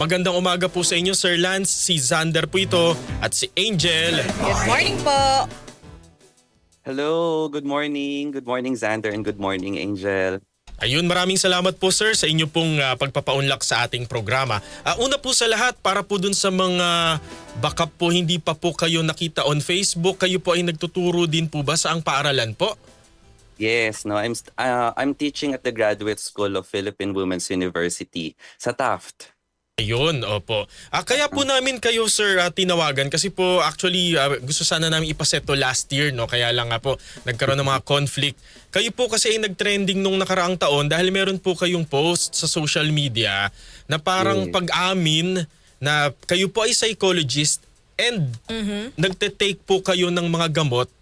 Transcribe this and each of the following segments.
Magandang umaga po sa inyo, Sir Lance. Si Xander po ito at si Angel. Good morning po. Hello, good morning. Good morning, Xander, and good morning, Angel. Ayun, maraming salamat po sir sa inyo pong pagpapaunlak sa ating programa. Una po sa lahat, para po dun sa mga baka po hindi pa po kayo nakita on Facebook, kayo po ay nagtuturo din po ba sa ang paaralan po? Yes, no, I'm teaching at the Graduate School of Philippine Women's University sa Taft. Ayun, opo. Kaya po namin kayo sir tinawagan kasi po actually gusto sana namin ipaseto last year, no? Kaya lang nga po nagkaroon ng mga conflict. Kayo po kasi ay nag-trending nung nakaraang taon dahil meron po kayong post sa social media na parang Yes. pag-amin na kayo po ay psychologist and nagte-take po kayo ng mga gamot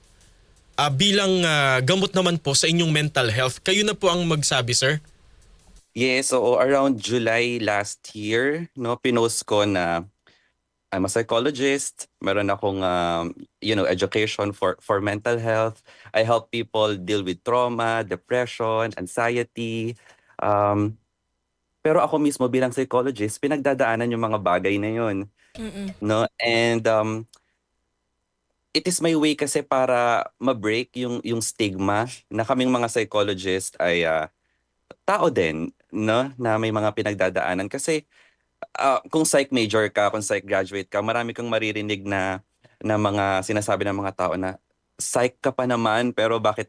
bilang gamot naman po sa inyong mental health. Kayo na po ang magsabi, sir. Yes, so around July last year, no, pinost ko na I'm a psychologist. Meron akong education for mental health. I help people deal with trauma, depression, anxiety. Um, pero ako mismo bilang psychologist, pinagdadaanan yung mga bagay na yun, no? And it is my way kasi para ma-break yung stigma na kaming mga psychologist ay tao din, no? Na may mga pinagdadaanan. Kasi kung psych major ka, kung psych graduate ka, marami kang maririnig na mga sinasabi ng mga tao na psych ka pa naman, pero bakit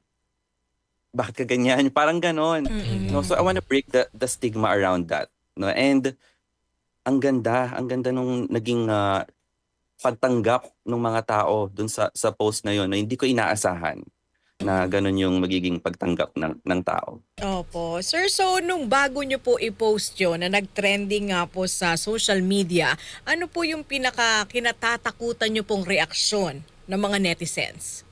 ka ganyan? Parang ganon. No? So I want to break the stigma around that. No? And ang ganda nung naging pagtanggap ng mga tao dun sa post na yon na hindi ko inaasahan na ganun yung magiging pagtanggap ng tao. Opo. Sir, so nung bago nyo po i-post yun na nag-trending nga po sa social media, ano po yung kinatatakutan nyo pong reaksyon ng mga netizens?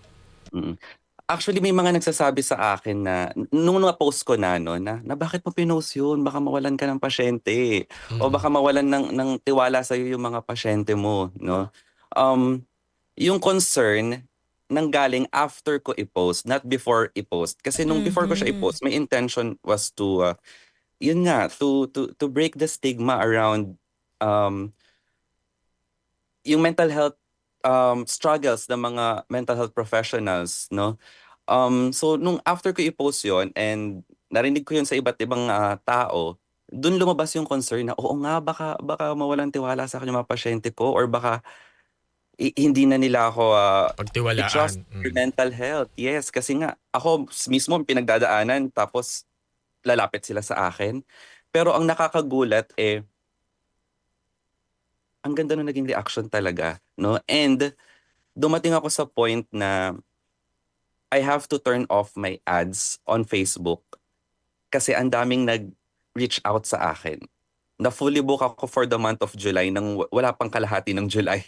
Mm. Actually, may mga nagsasabi sa akin na nung na-post ko na, no, na bakit mo pinost yun? Baka mawalan ka ng pasyente. O baka mawalan ng tiwala sa'yo yung mga pasyente mo. No? Yung concern nanggaling after ko i-post, not before i-post. Kasi nung before ko siya i-post, my intention was to, yun nga, to break the stigma around um, yung mental health struggles ng mga mental health professionals, no? So nung after ko i-post yon and narinig ko yun sa iba't ibang tao, dun lumabas yung concern na oo nga baka mawalan tiwala sa akin yung mga pasyente ko or baka hindi na nila ako i-trust Pagtiwalaan. for mental health. Yes, kasi nga ako mismo ang pinagdadaanan tapos lalapit sila sa akin. Pero ang nakakagulat ang ganda na naging reaction talaga, no? And dumating ako sa point na I have to turn off my ads on Facebook kasi ang daming nag-reach out sa akin. Na fully book ako for the month of July nang wala pang kalahati ng July.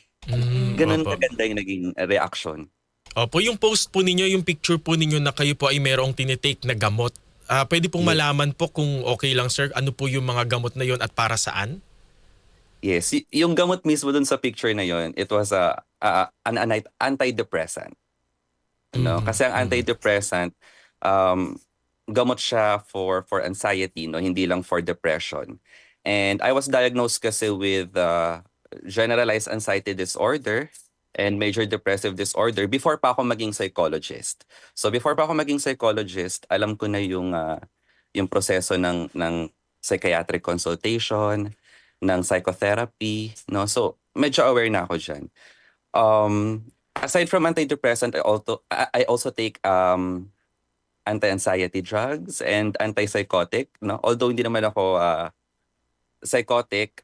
Ganun Opo. kaganda yung naging reaction. Opo, yung post po ninyo, yung picture po ninyo na kayo po ay merong tinitake na gamot. Pwede pong Yes. malaman po kung okay lang sir, ano po yung mga gamot na yon at para saan? Yes, yung gamot mismo dun sa picture na yon, it was an antidepressant. No? Kasi ang antidepressant, um, gamot siya for anxiety, no? Hindi lang for depression. And I was diagnosed kasi with generalized anxiety disorder and major depressive disorder before pa ako maging psychologist. So before pa ako maging psychologist, alam ko na yung proseso ng psychiatric consultation, ng psychotherapy, no? So medyo aware na ako diyan. Aside from antidepressant, I also take anti-anxiety drugs and antipsychotic, no? Although hindi naman ako psychotic,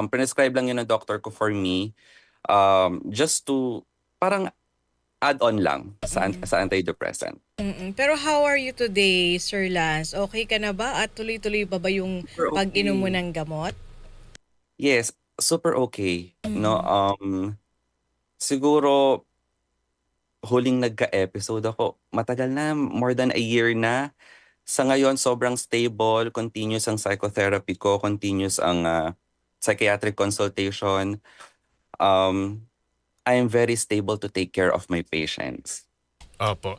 prescribe lang yun ng doctor ko for me, just to parang add-on lang sa antidepressant. Pero how are you today, Sir Lance? Okay ka na ba at tuloy-tuloy pa ba yung Super pag-inom mo okay. ng gamot? Yes, super okay, no? Siguro huling nagka-episode ako, matagal na, more than a year na. Sa ngayon, sobrang stable, continuous ang psychotherapy ko, continuous ang psychiatric consultation. I am very stable to take care of my patients. Opo.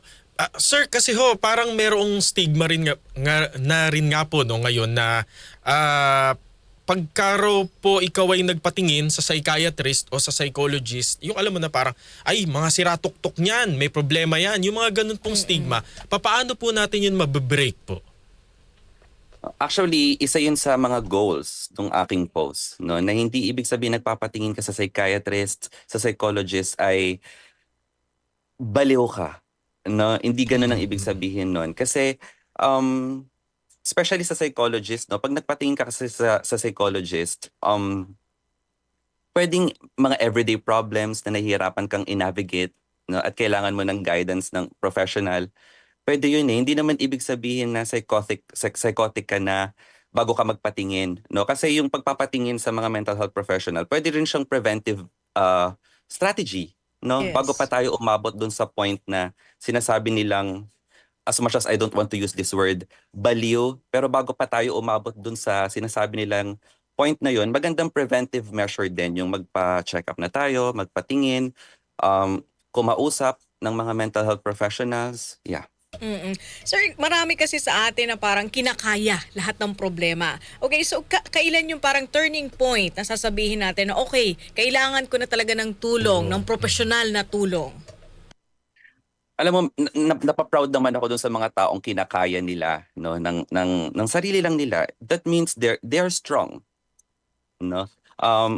Sir, kasi ho, parang merong stigma rin nga po no ngayon na pagka raw po ikaw ay nagpatingin sa psychiatrist o sa psychologist, yung alam mo na parang, ay, mga siratuktok niyan, may problema yan. Yung mga ganun pong stigma, papaano po natin yun mabibreak po? Actually, isa yun sa mga goals ng aking post, no? Na hindi ibig sabihin nagpapatingin ka sa psychiatrist, sa psychologist ay baliw ka, no? Hindi gano'n ang ibig sabihin nun. Kasi, um, especially sa psychologist, no? Pag nagpatingin ka kasi sa psychologist, pwedeng mga everyday problems na nahihirapan kang i-navigate, no? At kailangan mo ng guidance ng professional. Pwede yun eh. Hindi naman ibig sabihin na psychotic ka na bago ka magpatingin, no? Kasi yung pagpapatingin sa mga mental health professional, pwede rin siyang preventive strategy, no? Bago pa Yes. tayo umabot dun sa point na sinasabi nilang, as much as I don't want to use this word, baliw, pero bago pa tayo umabot dun sa sinasabi nilang point na yun, magandang preventive measure din yung magpa-check up na tayo, magpatingin, kumausap ng mga mental health professionals. Yeah. Mm. Sir, marami kasi sa atin na parang kinakaya lahat ng problema. Okay, so kailan yung parang turning point na sasabihin natin na okay, kailangan ko na talaga ng tulong, ng profesional na tulong? Alam mo, napaproud naman ako dun sa mga taong kinakaya nila, no, ng sarili lang nila. That means they're strong, no?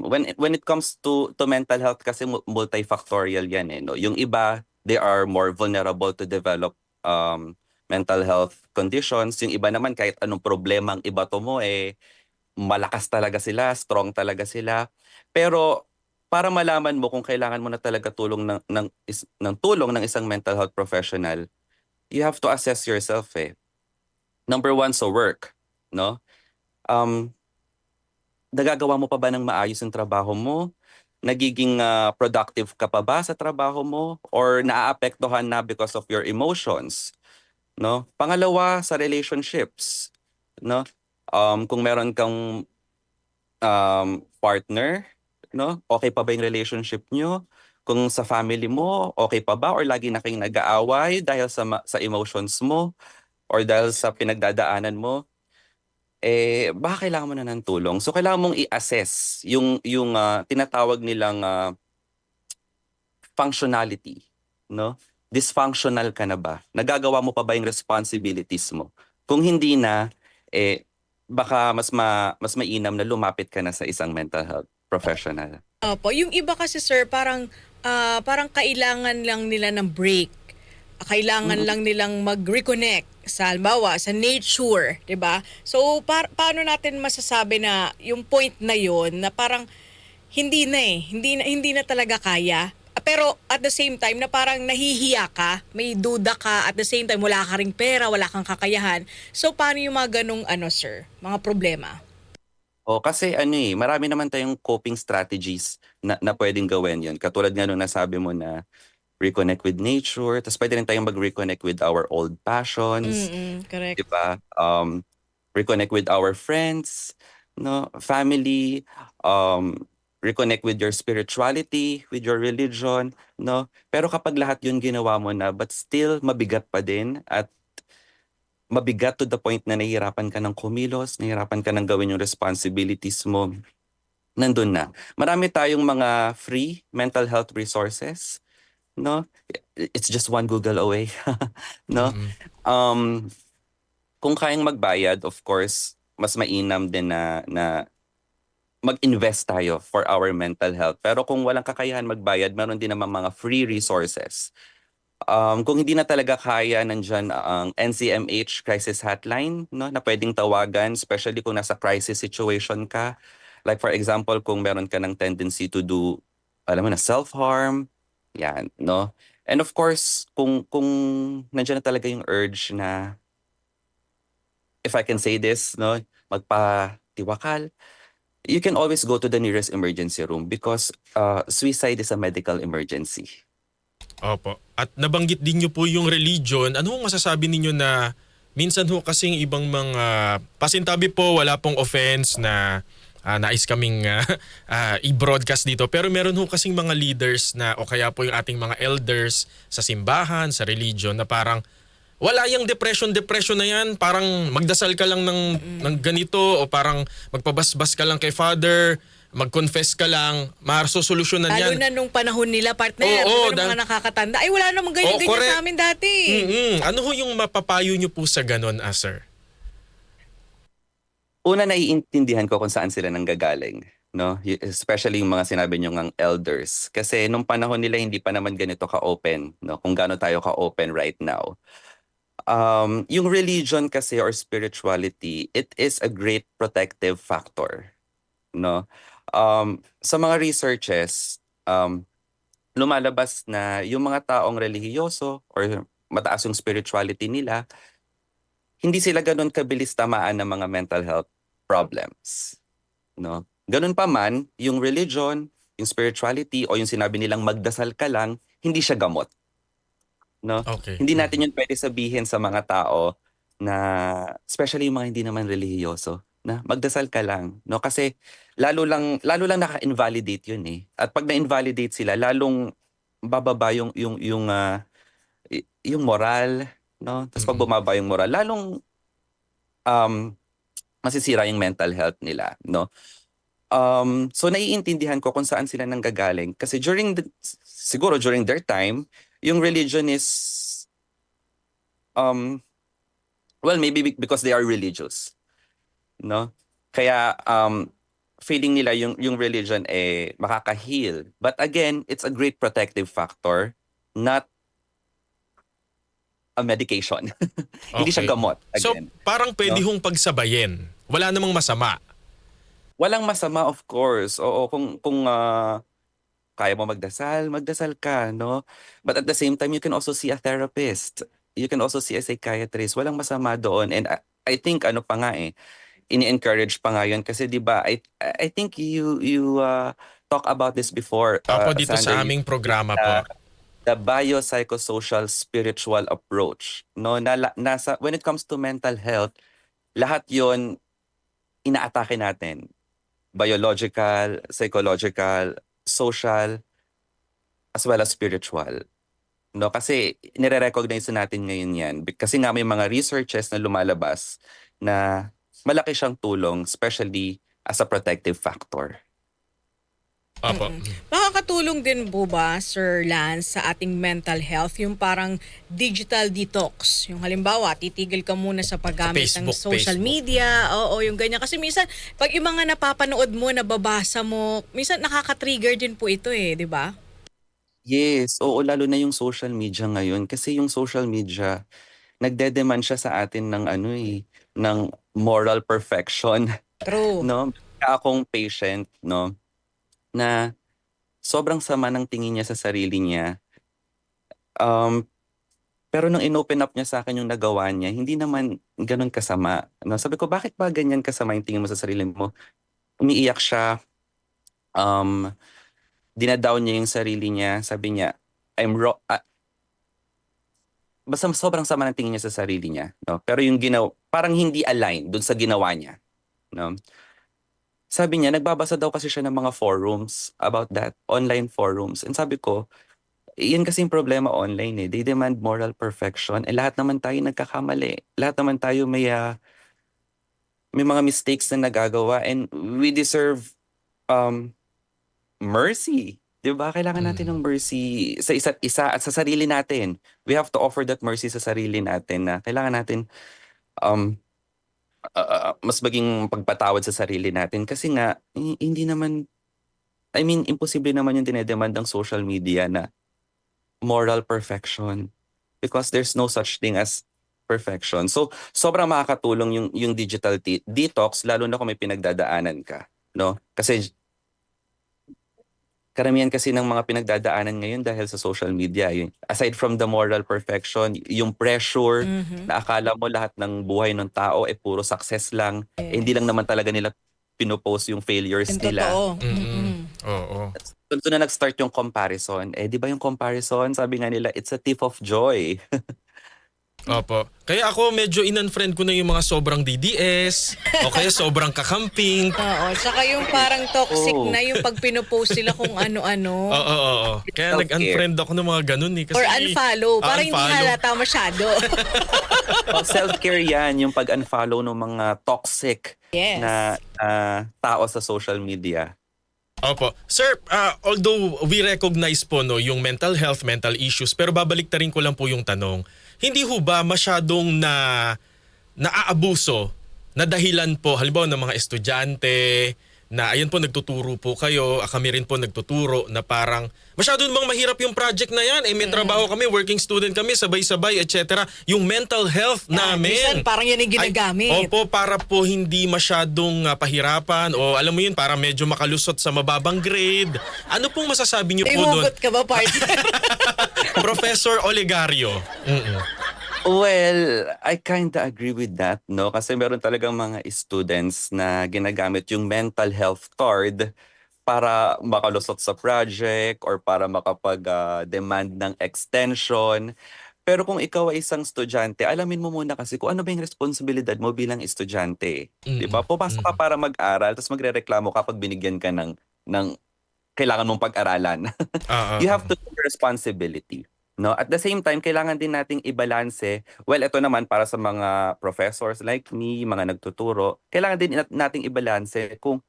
When it comes to mental health kasi multifactorial yan eh, no. Yung iba, they are more vulnerable to develop mental health conditions. Yung iba naman kahit anong problema ang iba to mo eh malakas talaga sila, strong talaga sila. Pero para malaman mo kung kailangan mo na talaga tulong ng tulong ng isang mental health professional, you have to assess yourself eh. Number one, so work, no? Um, Nagagawa mo pa ba ng maayos yung trabaho mo? Nagiging productive ka pa ba sa trabaho mo? Or naaapektuhan na because of your emotions? No? Pangalawa, sa relationships. No? Kung meron kang partner, no? Okay pa ba yung relationship nyo? Kung sa family mo, okay pa ba? Or lagi na kayong nag-aaway dahil sa emotions mo? Or dahil sa pinagdadaanan mo? Baka kailangan mo na ng tulong. So kailangan mong i-assess yung tinatawag nilang functionality, no? Dysfunctional ka na ba? Nagagawa mo pa ba yung responsibilities mo? Kung hindi na, baka mas mainam na lumapit ka na sa isang mental health professional. Opo, yung iba kasi sir parang kailangan lang nila ng break. Kailangan lang nilang mag-reconnect sa halimbawa sa nature, 'di ba? So paano natin masasabi na yung point na yon na parang hindi na talaga kaya. Pero at the same time na parang nahihiya ka, may duda ka, at the same time wala ka ring pera, wala kang kakayahan. So paano yung mga ganong sir, mga problema? Kasi marami naman tayong coping strategies na pwedeng gawin yun. Katulad nga nung nasabi mo na reconnect with nature, tapos pwede rin tayong mag-reconnect with our old passions, di Correct. ba? Reconnect with our friends, no, family, reconnect with your spirituality, with your religion, no? Pero kapag lahat yun ginawa mo na, but still mabigat pa din at mabigat to the point na nahihirapan ka ng kumilos, nahihirapan ka ng gawin yung responsibilities mo, nandun na. Marami tayong mga free mental health resources, no? It's just one Google away, no? Mm-mm. Kung kayang magbayad, of course, mas mainam din na mag-invest tayo for our mental health. Pero kung walang kakayahan magbayad, meron din naman mga free resources. Kung hindi na talaga kaya, nandyan ang NCMH crisis hotline, no, na pwedeng tawagan, especially kung nasa crisis situation ka. Like for example, kung meron ka ng tendency to do, alam mo na, self-harm, yan, no? And of course, kung nandyan na talaga yung urge na, if I can say this, no, magpatiwakal, you can always go to the nearest emergency room because suicide is a medical emergency. Opo. At nabanggit din niyo po yung religion. Ano ang masasabi ninyo na minsan ho kasing ibang mga pasintabi po, wala pong offense na nais kaming i-broadcast dito. Pero meron ho kasing mga leaders na o kaya po yung ating mga elders sa simbahan, sa religion na parang wala yung depression na yan. Parang magdasal ka lang ng ganito o parang magpabasbas ka lang kay Father, mag-confess ka lang, masosolusyonan Lalo yan. na nung panahon nila, partner, Oo, yung mga nakakatanda. Ay, wala namang ganyan-ganyan correct. sa amin dati. Ano ho yung mapapayo nyo po sa ganun, sir? Una, naiintindihan ko kung saan sila nanggagaling, no? Especially yung mga sinabi nyo ngang elders. Kasi nung panahon nila hindi pa naman ganito ka-open, no? Kung gaano tayo ka-open right now. Yung religion kasi or spirituality, it is a great protective factor, no? Sa mga researches, lumalabas na yung mga taong relihiyoso or mataas yung spirituality nila, hindi sila ganun kabilis tamaan ng mga mental health problems, no? Ganun pa man, yung religion, yung spirituality o yung sinabi nilang magdasal ka lang, hindi siya gamot, no? Okay. Hindi natin yun pwede sabihin sa mga tao na, especially yung mga hindi naman relihiyoso, na magdasal ka lang, no? Kasi lalo lang naka-invalidate yun eh. At pag na-invalidate sila, lalong bababa yung moral, no? Tapos pag bumaba yung moral, lalong masisira yung mental health nila, no? So naiintindihan ko kung saan sila nanggagaling kasi siguro during their time, yung religion is well, maybe because they are religious, no? Kaya feeling nila yung religion makaka-heal. But again, it's a great protective factor, not a medication. Hindi siya Okay. gamot, So, again. parang pwede hong pagsabayin. Wala namang masama. Walang masama, of course. Oo, kung kaya mo magdasal ka, no? But at the same time, you can also see a therapist. You can also see a psychiatrist. Walang masama doon. And I think ano pa nga ini-encourage pa nga yun kasi 'di ba? I think you talk about this before, Opo, dito Sander, sa aming programa po. the biopsychosocial spiritual approach, no? Nasa when it comes to mental health, lahat 'yon inaatake natin. Biological, psychological, social, as well as spiritual. No, kasi nire-recognize natin ngayon 'yan kasi nga may mga researches na lumalabas na malaki siyang tulong, especially as a protective factor. Opo. Makakatulong din po ba, Sir Lance, sa ating mental health, yung parang digital detox? Yung halimbawa, titigil ka muna sa paggamit ng social Facebook. media, oo, yung ganyan. Kasi minsan, pag yung mga napapanood mo, nababasa mo, minsan nakaka-trigger din po ito di ba? Yes, oo, lalo na yung social media ngayon kasi yung social media nagde-demand siya sa atin ng ng moral perfection, True. no? Kaya akong patient, no, na sobrang sama ng tingin niya sa sarili niya. Pero nung inopen up niya sa akin yung nagawa niya, hindi naman gano'n kasama. No? Sabi ko, bakit ba ganyan kasama yung tingin mo sa sarili mo? Umiiyak siya, um, dinadown niya yung sarili niya. Sabi niya, I'm wrong. Basta sobrang sama ng tingin niya sa sarili niya. No? Pero yung parang hindi align dun sa ginawa niya. No? Sabi niya, nagbabasa daw kasi siya ng mga forums about that, online forums. And sabi ko, yan kasi yung problema online They demand moral perfection. Lahat naman tayo nagkakamali. Lahat naman tayo may mga mistakes na nagagawa and we deserve mercy. 'Di ba? Kailangan natin ng mercy sa isa't isa at sa sarili natin. We have to offer that mercy sa sarili natin na kailangan natin mas maging pagpatawad sa sarili natin kasi nga hindi naman imposible naman yung dinedemand ng social media na moral perfection because there's no such thing as perfection. So, sobrang makakatulong yung digital detox lalo na kung may pinagdadaanan ka, no? Kasi karamihan kasi ng mga pinagdadaanan ngayon dahil sa social media. Aside from the moral perfection, yung pressure na akala mo lahat ng buhay ng tao puro success lang. Hindi lang naman talaga nila pinopost yung failures Yung nila. totoo. Oo. Doon na nag-start yung comparison. Di ba yung comparison, sabi nga nila, it's a thief of joy. Opo. Kaya ako medyo in-unfriend ko na yung mga sobrang DDS o kaya sobrang kakamping. Oo, tsaka yung parang toxic Oo. na yung pag pinopost sila kung ano-ano. Oo. Kaya Self-care. nag-unfriend ako ng mga ganun eh. Kasi, Or unfollow, para hindi unfollow. halata masyado. Self-care yan, yung pag-unfollow ng mga toxic Yes. na tao sa social media. Opo. Sir, although we recognize po no, yung mental health, mental issues, pero babalik ta rin ko lang po yung tanong. Hindi ho ba masyadong naaabuso na dahilan po, halimbawa ng mga estudyante, na ayun po nagtuturo po kayo, kami rin po nagtuturo na parang masyado bang mahirap yung project na yan? May trabaho kami, working student kami, sabay-sabay, etc. Yung mental health namin. Minsan parang yan yung ginagamit. Ay, opo, para po hindi masyadong pahirapan o alam mo yun, para medyo makalusot sa mababang grade. Ano pong masasabi niyo May po doon? hugot ka ba, partner? Professor Olegario. Well, I kinda agree with that, no? Kasi meron talagang mga students na ginagamit yung mental health card para makalusot sa project or para makapag-demand ng extension. Pero kung ikaw ay isang estudyante, alamin mo muna kasi kung ano ba yung responsibilidad mo bilang estudyante. Di ba? Pumasok ka para mag-aral, tapos magrereklamo kapag binigyan ka ng kailangan mong pag-aralan. You have to take responsibility. No? At the same time, kailangan din nating ibalanse. Well, ito naman para sa mga professors like me, mga nagtuturo, kailangan din nating ibalanse kung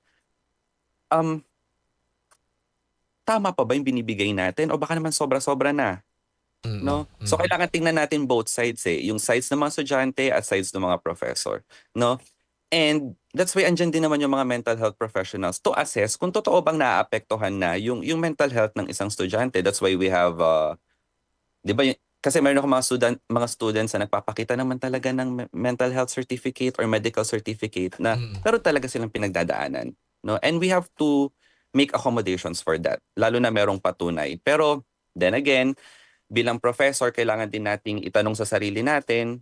um, tama pa ba yung binibigay natin o baka naman sobra-sobra na. No? So kailangan tingnan natin both sides eh, yung sides ng mga estudyante at sides ng mga professor, no? And that's why andyan din naman yung mga mental health professionals to assess kung totoo bang naaapektuhan na yung mental health ng isang estudyante. That's why we have 'di ba kasi meron ako mga students na nagpapakita naman talaga ng mental health certificate or medical certificate na pero talaga silang pinagdadaanan, no? And we have to make accommodations for that, lalo na merong patunay. Pero then again, bilang professor, kailangan din nating itanong sa sarili natin,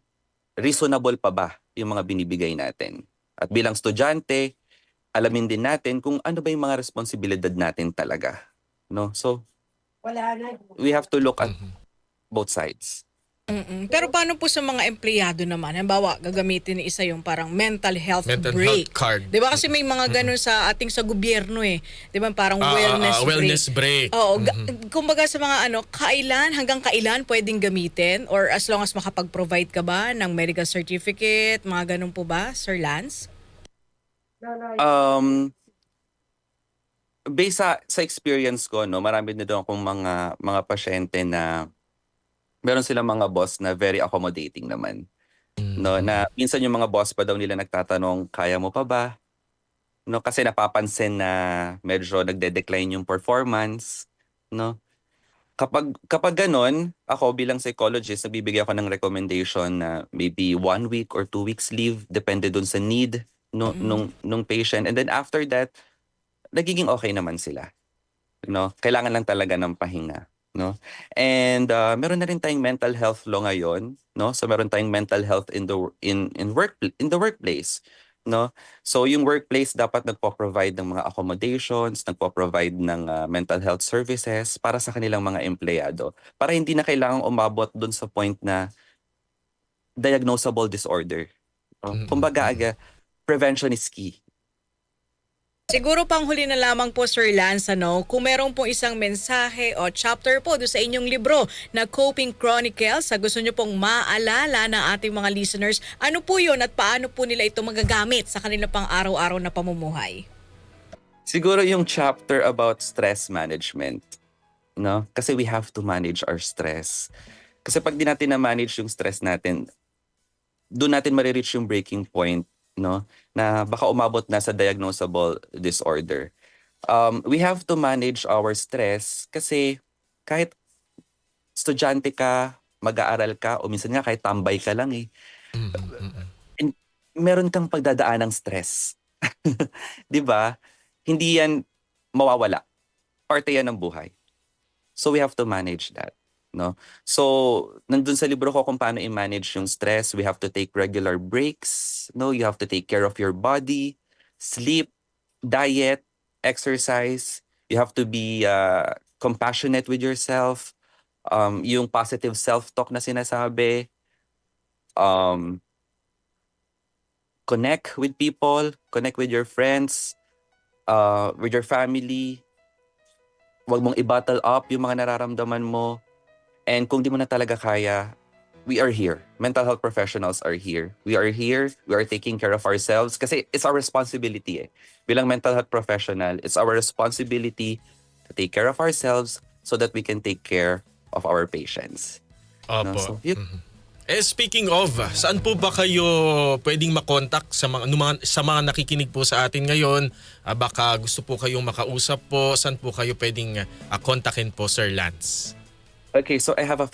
reasonable pa ba yung mga binibigay natin? At bilang estudyante, alamin din natin kung ano ba yung mga responsibilidad natin talaga. No? So, we have to look at both sides. Pero paano po sa mga empleyado naman? Halimbawa, gagamitin ni isa yung parang mental health Mental break. health card. 'Di ba kasi may mga ganun sa gobyerno eh. 'Di ba parang Wellness break. Oo, kumbaga sa mga hanggang kailan pwedeng gamitin or as long as makapag-provide ka ba ng medical certificate, mga ganun po ba, Sir Lance? Um, Based sa experience ko, no, marami na doon akong mga pasyente na meron silang mga boss na very accommodating naman. No, na minsan yung mga boss pa daw nila nagtatanong, kaya mo pa ba? No, kasi napapansin na medyo nagde-decline yung performance, no? Kapag ganun, ako bilang psychologist, nagbibigay ako ng recommendation na maybe 1 week or 2 weeks leave, depende dun sa need nung patient. And then after that, nagiging okay naman sila. No? Kailangan lang talaga ng pahinga. No? And meron na rin tayong mental health law ngayon. No? So meron tayong mental health in the workplace. No? So yung workplace dapat nagpo-provide ng mga accommodations, nagpo-provide ng mental health services para sa kanilang mga empleyado. Para hindi na kailangang umabot dun sa point na diagnosable disorder. No? Kumbaga, prevention is key. Siguro panghuli na lamang po, Sir Lance, kung meron pong isang mensahe o chapter po doon sa inyong libro na Coping Chronicles, gusto nyo pong maalala ng ating mga listeners, ano po yun at paano po nila ito magagamit sa kanila pang araw-araw na pamumuhay? Siguro yung chapter about stress management. No? Kasi we have to manage our stress. Kasi pag di natin na-manage yung stress natin, doon natin marireach yung breaking point, no, na baka umabot na sa diagnosable disorder. We have to manage our stress kasi kahit estudyante ka, mag-aaral ka, o minsan nga kahit tambay ka lang meron kang pagdadaan ng stress. 'Di ba? Hindi yan mawawala. Parte yan ng buhay. So we have to manage that. No? So, nandun sa libro ko kung paano i-manage yung stress, we have to take regular breaks, no? You have to take care of your body, sleep, diet, exercise. You have to be compassionate with yourself. Yung positive self-talk na sinasabi. um, connect with people, connect with your friends, with your family. Huwag mong i-bottle up yung mga nararamdaman mo. And kung di mo na talaga kaya, we are here. Mental health professionals are here. We are here. We are taking care of ourselves kasi it's our responsibility eh. Bilang mental health professional, it's our responsibility to take care of ourselves so that we can take care of our patients. No? Opo. So, yun. Speaking of, saan po ba kayo pwedeng makontak sa mga nakikinig po sa atin ngayon? Baka gusto po kayong makausap po, saan po kayo pwedeng kontakin po, Sir Lance? Okay, so I have a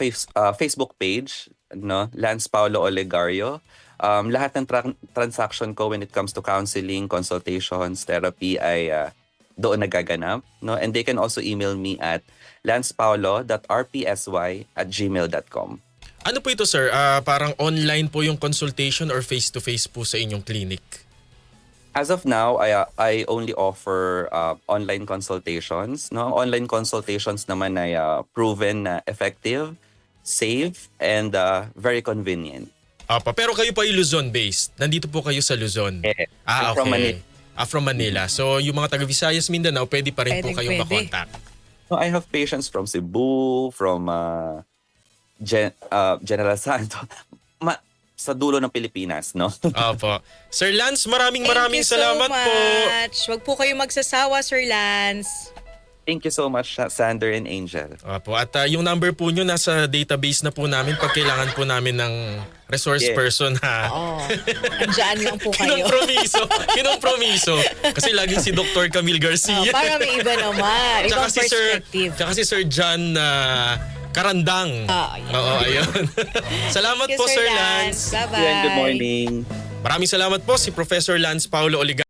Facebook page, no? Lance Paulo Olegario. Lahat ng transaction ko when it comes to counseling, consultations, therapy ay doon nagaganap, no? And they can also email me at lancepaulo.rpsy@gmail.com. Ano po ito, sir? Parang online po yung consultation or face-to-face po sa inyong clinic? As of now, I only offer online consultations. No, online consultations naman ay proven na effective, safe, and very convenient. Pero kayo po ay Luzon-based. Nandito po kayo sa Luzon. Yeah. Okay. I'm from Manila. From Manila. So yung mga taga Visayas, Mindanao, pwede pa rin po kayong Pwede. makontak. No, I have patients from Cebu, from General Santos, sa dulo ng Pilipinas, no? Opo. Sir Lance, maraming Thank you salamat so po. much. Huwag po kayo magsasawa, Sir Lance. Thank you so much, Sander and Angel. Opo. At yung number po nyo nasa database na po namin pag kailangan po namin ng resource Yeah. person ha. Oo. Andyan lang po kayo. Kinompromiso. Kasi laging si Dr. Camille Garcia. Para may iba naman. Ibang perspective. Tsaka si Sir John Karandang. Ayun. Oo, ayun. Salamat Thank you, po, Sir Lance. Bye-bye. Yeah, good morning. Maraming salamat po si Professor Lance Paulo Oliga.